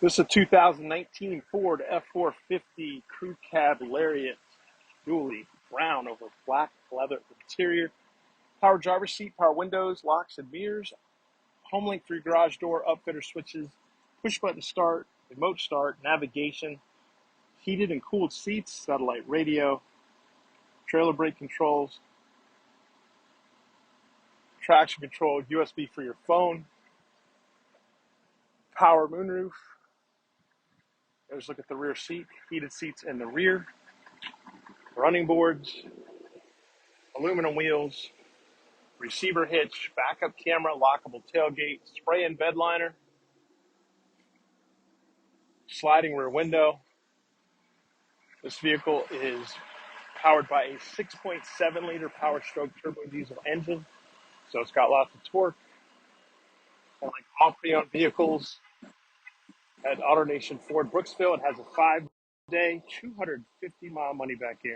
This is a 2019 Ford F-450 Crew Cab Lariat dually, brown over black leather interior, power driver's seat, power windows, locks and mirrors, HomeLink 3 garage door, upfitter switches, push button start, remote start, navigation, heated and cooled seats, satellite radio, trailer brake controls, traction control, USB for your phone, power moonroof. Let's look at the rear seat, heated seats in the rear, running boards, aluminum wheels, receiver hitch, backup camera, lockable tailgate, spray-in bed liner, sliding rear window. This vehicle is powered by a 6.7-liter Powerstroke turbo diesel engine, so it's got lots of torque. And like all pre-owned vehicles at AutoNation Ford Brooksville, it has a 5-day, 250-mile money-back guarantee.